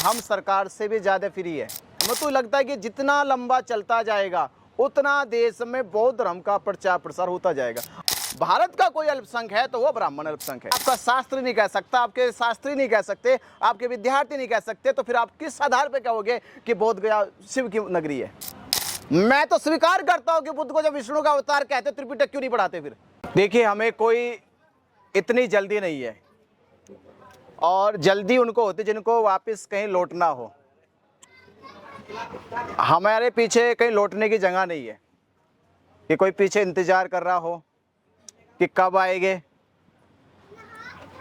हम सरकार से भी ज़्यादा फ्री है। हमें तो लगता है कि जितना लंबा चलता जाएगा उतना देश में बौद्ध धर्म का प्रचार प्रसार होता जाएगा। भारत का कोई अल्पसंख्यक है तो वो ब्राह्मण अल्पसंख्यक है। आपका शास्त्र नहीं कह सकता, आपके शास्त्री नहीं कह सकते, आपके विद्यार्थी नहीं कह सकते, तो फिर आप किस आधार पर कहोगे कि बोध गया शिव की नगरी है? मैं तो स्वीकार करता हूं कि बुद्ध को जब विष्णु का अवतार कहते त्रिपिटक क्यों नहीं पढ़ाते फिर? देखिए, हमें कोई इतनी जल्दी नहीं है, और जल्दी उनको होती जिनको वापस कहीं लौटना हो। हमारे पीछे कहीं लौटने की जगह नहीं है कि कोई पीछे इंतजार कर रहा हो कि कब आएंगे।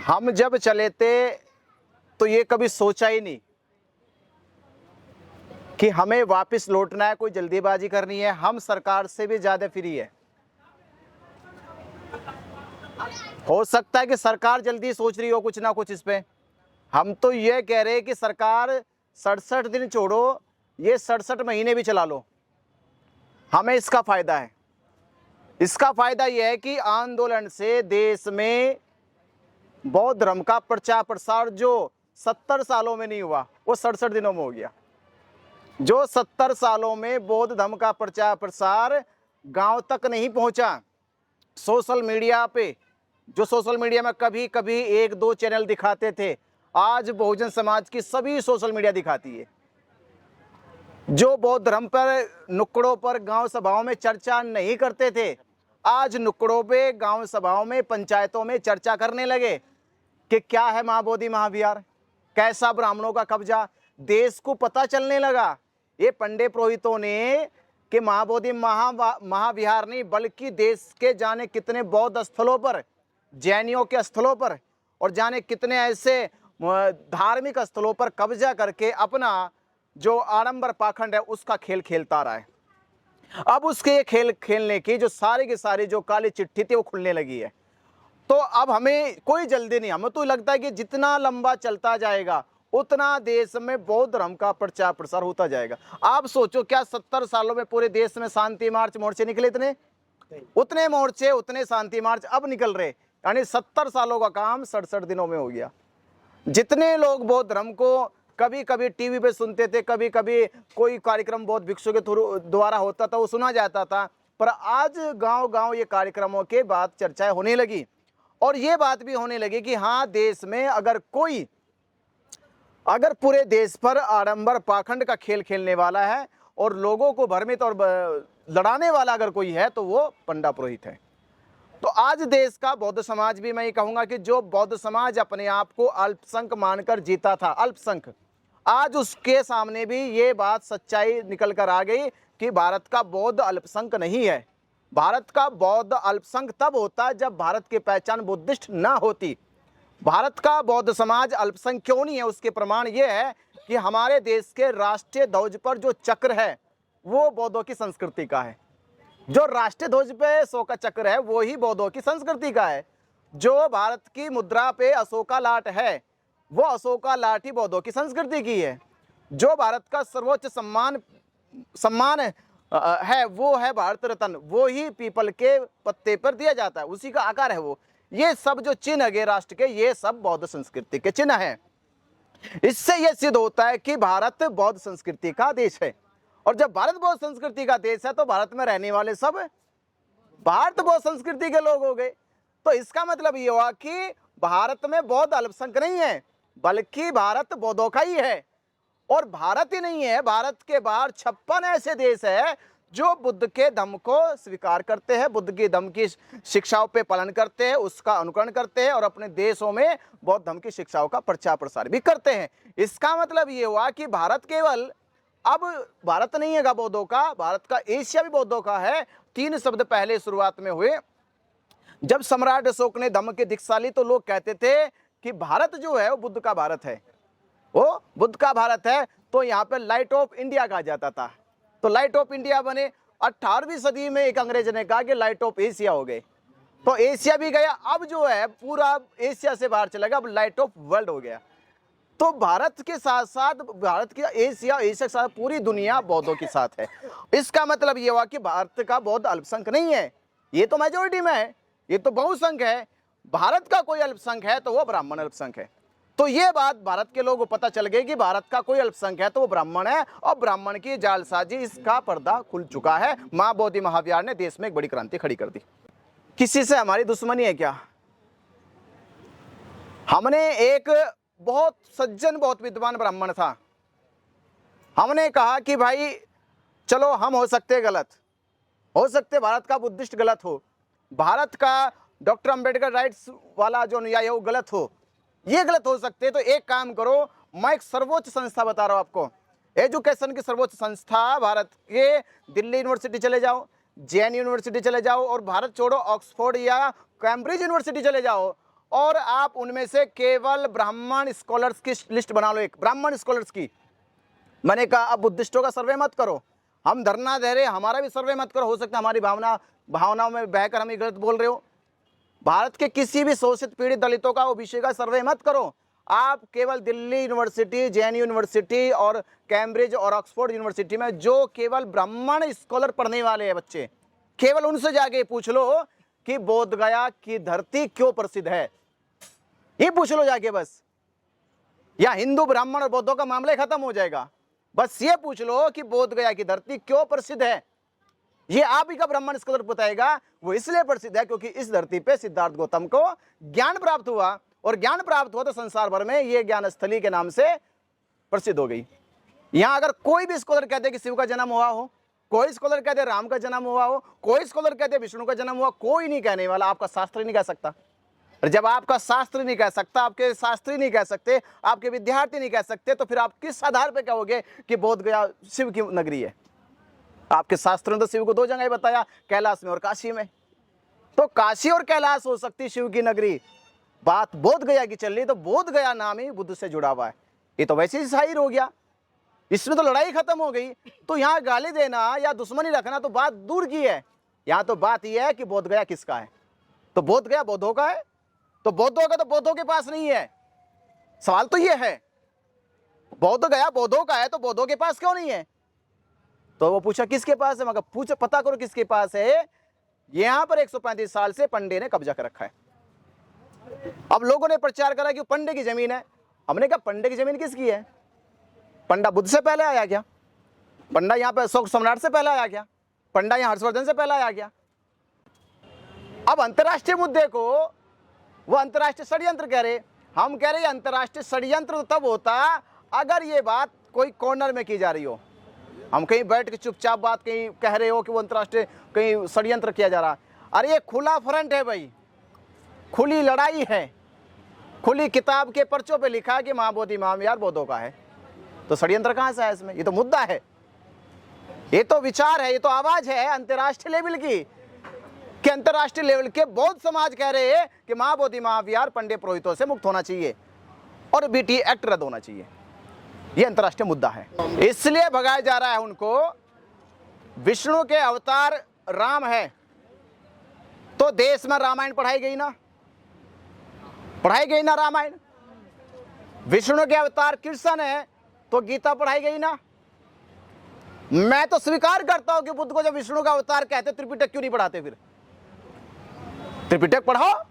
हम जब चले थे तो ये कभी सोचा ही नहीं कि हमें वापस लौटना है, कोई जल्दीबाजी करनी है। हम सरकार से भी ज़्यादा फ्री है। हो सकता है कि सरकार जल्दी सोच रही हो कुछ ना कुछ इस पे। हम तो ये कह रहे हैं कि सरकार 67 दिन छोड़ो, ये 67 महीने भी चला लो, हमें इसका फ़ायदा है। इसका फ़ायदा यह है कि आंदोलन से देश में बौद्ध धर्म का प्रचार प्रसार जो 70 सालों में नहीं हुआ वो 67 दिनों में हो गया। जो 70 सालों में बौद्ध धर्म का प्रचार प्रसार गांव तक नहीं पहुंचा, सोशल मीडिया पे, जो सोशल मीडिया में कभी कभी 1-2 चैनल दिखाते थे, आज बहुजन समाज की सभी सोशल मीडिया दिखाती है। जो बौद्ध धर्म पर नुक्कड़ों पर गांव सभाओं में चर्चा नहीं करते थे, आज नुक्कड़ों पे, गांव सभाओं में, पंचायतों में चर्चा करने लगे कि क्या है महाबोधि महाविहार, कैसा ब्राह्मणों का कब्जा। देश को पता चलने लगा, ये पंडे पुरोहितों ने, कि महाबोधि महाविहार नहीं बल्कि देश के जाने कितने बौद्ध स्थलों पर, जैनियों के स्थलों पर और जाने कितने ऐसे धार्मिक स्थलों पर कब्जा करके अपना जो आडंबर पाखंड है उसका खेल खेलता रहा है। अब उसके खेल खेलने की जो सारी की सारी जो काली चिट्ठी थी वो खुलने लगी है। तो अब हमें कोई जल्दी नहीं। हमें तो लगता है कि जितना लंबा चलता जाएगा उतना देश में बौद्ध धर्म का प्रचार प्रसार होता जाएगा। आप सोचो, क्या 70 सालों में पूरे देश में शांति मार्च मोर्चे निकले? इतने उतने मोर्चे, उतने शांति मार्च अब निकल रहे, यानी 70 सालों का काम 67 दिनों में हो गया। जितने लोग बौद्ध धर्म को कभी कभी टीवी पे सुनते थे, कभी कभी कोई कार्यक्रम बौद्ध भिक्षु के द्वारा होता था, वो सुना जाता था, पर आज गांव गांव ये कार्यक्रमों के बाद चर्चाएं होने लगी। और ये बात भी होने लगी कि हाँ, देश में अगर पूरे देश पर आडंबर पाखंड का खेल खेलने वाला है और लोगों को भ्रमित और लड़ाने वाला अगर कोई है तो वो पंडा पुरोहित है। तो आज देश का बौद्ध समाज भी, मैं ये कहूँगा कि जो बौद्ध समाज अपने आप को अल्पसंख्यक मानकर जीता था, अल्पसंख्यक, आज उसके सामने भी ये बात सच्चाई निकल कर आ गई कि भारत का बौद्ध अल्पसंख्यक नहीं है। भारत का बौद्ध अल्पसंख्यक तब होता जब भारत की पहचान बुद्धिस्ट ना होती। भारत का बौद्ध समाज अल्पसंख्यक क्यों नहीं है, उसके प्रमाण ये है कि हमारे देश के राष्ट्रीय ध्वज पर जो चक्र है वो बौद्धों की संस्कृति का है। जो राष्ट्रीय ध्वज पे अशोक का चक्र है वो ही बौद्धों की संस्कृति का है। जो भारत की मुद्रा पे अशोका लाट है वो अशोका लाट ही बौद्धों की संस्कृति की है। जो भारत का सर्वोच्च सम्मान है वो है भारत रत्न, वो ही पीपल के पत्ते पर दिया जाता है, उसी का आकार है वो। ये सब जो चिन्ह है राष्ट्र के, ये सब बौद्ध संस्कृति के चिन्ह हैं। इससे यह सिद्ध होता है कि भारत बौद्ध संस्कृति का देश है। और जब भारत बौद्ध संस्कृति का देश है तो भारत में रहने वाले सब भारत बौद्ध संस्कृति के लोग हो गए। तो इसका मतलब ये हुआ कि भारत में बौद्ध अल्पसंख्यक नहीं है, बल्कि भारत बौद्धों का ही है। और भारत ही नहीं है, भारत के बाहर 56 ऐसे देश है जो बुद्ध के धम्म को स्वीकार करते हैं, बुद्ध की धम्म की शिक्षाओं पे पालन करते हैं, उसका अनुकरण करते हैं और अपने देशों में बौद्ध धम्म की शिक्षाओं का प्रचार प्रसार भी करते हैं। इसका मतलब ये हुआ कि भारत केवल, अब भारत नहीं है बौद्धों का, भारत का एशिया भी बौद्धों का है। 3 शब्द पहले शुरुआत में हुए। जब सम्राट अशोक ने धम्म की दीक्षा ली तो लोग कहते थे कि भारत जो है वो बुद्ध का भारत है, वो बुद्ध का भारत है। तो यहाँ पे लाइट ऑफ इंडिया कहा जाता था। तो लाइट ऑफ इंडिया बने। 18वीं सदी में एक अंग्रेज ने कहा कि लाइट ऑफ एशिया हो गए, तो एशिया भी गया। अब जो है पूरा एशिया से बाहर चला गया, अब लाइट ऑफ वर्ल्ड हो गया। तो भारत के साथ साथ भारत की एशिया के साथ पूरी दुनिया बौद्धों के साथ है। इसका मतलब ये हुआ कि भारत का बौद्ध अल्पसंख्यक नहीं है, ये तो मेजोरिटी में है, ये तो बहुसंख्यक है। भारत का कोई अल्पसंख्यक है तो वो ब्राह्मण अल्पसंख्यक है। तो ये बात भारत के लोगों को पता चल गई कि भारत का कोई अल्पसंख्यक है तो वो ब्राह्मण है, और ब्राह्मण की जालसाजी, इसका पर्दा खुल चुका है। मां बोधि महाविहार ने देश में एक बड़ी क्रांति खड़ी कर दी। किसी से हमारी दुश्मनी है क्या? हमने एक बहुत सज्जन, बहुत विद्वान ब्राह्मण था, हमने कहा कि भाई चलो हम हो सकते गलत, हो सकते भारत का बुद्धिस्ट गलत हो, भारत का डॉक्टर अंबेडकर राइट्स वाला जो अनुयायी है वो गलत हो, ये गलत हो सकते। तो एक काम करो, मैं एक सर्वोच्च संस्था बता रहा हूं आपको, एजुकेशन की सर्वोच्च संस्था भारत के, दिल्ली यूनिवर्सिटी चले जाओ, जैन यूनिवर्सिटी चले जाओ, और भारत छोड़ो ऑक्सफोर्ड या कैम्ब्रिज यूनिवर्सिटी चले जाओ, और आप उनमें से केवल ब्राह्मण स्कॉलर्स की लिस्ट बना लो, एक ब्राह्मण स्कॉलर्स की। मैंने कहा अब बुद्धिस्टों का सर्वे मत करो, हम धरना दे रहे, हमारा भी सर्वे मत करो, हो सकता है हमारी भावनाओं में बहकर हम गलत बोल रहे हो। भारत के किसी भी शोषित पीड़ित दलितों का, ओबीसी का सर्वे मत करो, आप केवल दिल्ली यूनिवर्सिटी, जैन यूनिवर्सिटी और कैम्ब्रिज और ऑक्सफोर्ड यूनिवर्सिटी में जो केवल ब्राह्मण स्कॉलर पढ़ने वाले हैं बच्चे, केवल उनसे जाके पूछ लो कि बोधगया की धरती क्यों प्रसिद्ध है, ये पूछ लो जाके बस। या हिंदू, ब्राह्मण और बौद्धों का मामला खत्म हो जाएगा। बस ये पूछ लो कि बोधगया की धरती क्यों प्रसिद्ध है, ये आप ही का ब्राह्मण स्कॉलर बताएगा। वो इसलिए प्रसिद्ध है क्योंकि इस धरती पे सिद्धार्थ गौतम को ज्ञान प्राप्त हुआ, और ज्ञान प्राप्त हुआ तो संसार भर में ये ज्ञान स्थली के नाम से प्रसिद्ध हो गई। यहां अगर कोई भी स्कॉलर कहते कि शिव का जन्म हुआ हो, कोई स्कॉलर कहते राम का जन्म हुआ हो, कोई स्कॉलर कहते विष्णु का जन्म हुआ, कोई नहीं कहने वाला, आपका शास्त्र नहीं कह सकता। और जब आपका शास्त्र नहीं कह सकता, आपके शास्त्री नहीं कह सकते, आपके विद्यार्थी नहीं कह सकते, तो फिर आप किस आधार पर कहोगे कि बोधगया शिव की नगरी है? आपके शास्त्रों ने तो शिव को दो जगह बताया, कैलाश में और काशी में। तो काशी और कैलाश हो सकती शिव की नगरी, बात बोधगया की चल रही, तो बोधगया नाम ही बुद्ध से जुड़ा हुआ है। ये तो वैसे ही जाहिर हो गया, इसमें तो लड़ाई खत्म हो गई। तो यहाँ गाली देना या दुश्मनी रखना तो बात दूर की है, यहाँ तो बात यह है कि बोधगया किसका है। तो बोधगया बौद्धों का है, तो बौद्धों का तो बौद्धों के पास नहीं है। सवाल तो यह है, बोधगया बौद्धों का है तो बौद्धों के पास क्यों नहीं है? तो वो पूछा किसके पास है? मगर पूछो, पता करो किसके पास है। यहां पर 135 साल से पंडे ने कब्जा कर रखा है। अब लोगों ने प्रचार करा कि पंडे की जमीन है। हमने कहा पंडे की जमीन किसकी है? पंडा बुद्ध से पहले आया क्या? पंडा यहां पर अशोक सम्राट से पहले आया क्या? पंडा यहां हर्षवर्धन से पहले आया क्या? अब अंतरराष्ट्रीय मुद्दे को वो अंतरराष्ट्रीय षड्यंत्र कह रहे, हम कह रहे अंतरराष्ट्रीय षड्यंत्र तब होता अगर ये बात कोई कॉर्नर में की जा रही हो। हम कहीं बैठ के चुपचाप बात कहीं कह रहे हो कि वो अंतरराष्ट्रीय कहीं षड्यंत्र किया जा रहा। अरे ये खुला फ्रंट है भाई, खुली लड़ाई है, खुली किताब के पर्चों पे लिखा है कि मां बोधि महाविहार बौद्धों का है। तो षड्यंत्र कहां से है इसमें? ये तो मुद्दा है, ये तो विचार है, ये तो आवाज है अंतरराष्ट्रीय लेवल की, कि अंतरराष्ट्रीय लेवल के बौद्ध समाज कह रहे हैं कि मां बोधि महाविहार पंडे पुरोहितों से मुक्त होना चाहिए और बीटी एक्ट रद्द होना चाहिए। ये अंतरराष्ट्रीय मुद्दा है, इसलिए भगाया जा रहा है उनको। विष्णु के अवतार राम है तो देश में रामायण पढ़ाई गई ना, पढ़ाई गई ना रामायण। विष्णु के अवतार कृष्ण है तो गीता पढ़ाई गई ना। मैं तो स्वीकार करता हूं कि बुद्ध को जब विष्णु का अवतार कहते त्रिपिटक क्यों नहीं पढ़ाते? फिर त्रिपिटक पढ़ाओ।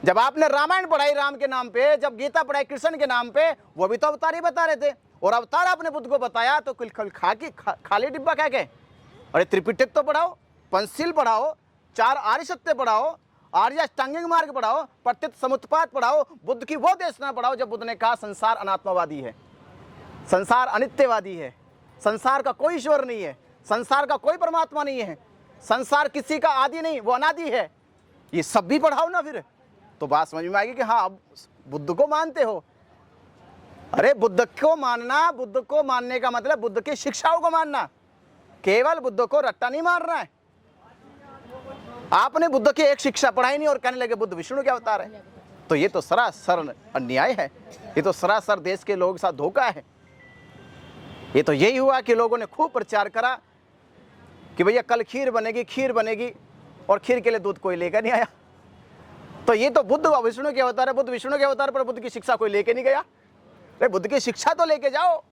जब आपने रामायण पढ़ाई राम के नाम पे, जब गीता पढ़ाई कृष्ण के नाम पे, वो भी तो अवतार ही बता रहे थे। और अवतार आपने बुद्ध को बताया तो खाली डिब्बा कह के, अरे त्रिपिटक तो पढ़ाओ, पंचशील पढ़ाओ, 4 आर्य सत्य पढ़ाओ, आर्य अष्टांगिक मार्ग पढ़ाओ, प्रत्यक्ष समुत्पाद पढ़ाओ, बुद्ध की वो देशना पढ़ाओ जब बुद्ध ने कहा संसार अनात्मवादी है, संसार अनित्यवादी है, संसार का कोई ईश्वर नहीं है, संसार का कोई परमात्मा नहीं है, संसार किसी का आदि नहीं, वो अनादि है। ये सब भी पढ़ाओ ना, फिर तो बात समझ में आएगी कि हाँ अब बुद्ध को मानते हो। अरे बुद्ध को मानना, बुद्ध को मानने का मतलब बुद्ध की शिक्षाओं को मानना, केवल बुद्ध को रट्टा नहीं मारना है। आपने बुद्ध की एक शिक्षा पढ़ाई नहीं और कहने लगे बुद्ध विष्णु के अवतार है, तो ये तो सरासर अन्याय है, ये तो सरासर देश के लोगों के साथ धोखा है। ये तो यही हुआ कि लोगों ने खूब प्रचार करा कि भैया कल खीर बनेगी, और खीर के लिए दूध कोई लेकर नहीं आया। तो ये तो बुद्ध विष्णु के अवतार है, बुद्ध विष्णु के अवतार पर बुद्ध की शिक्षा कोई लेके नहीं गया। अरे बुद्ध की शिक्षा तो लेके जाओ।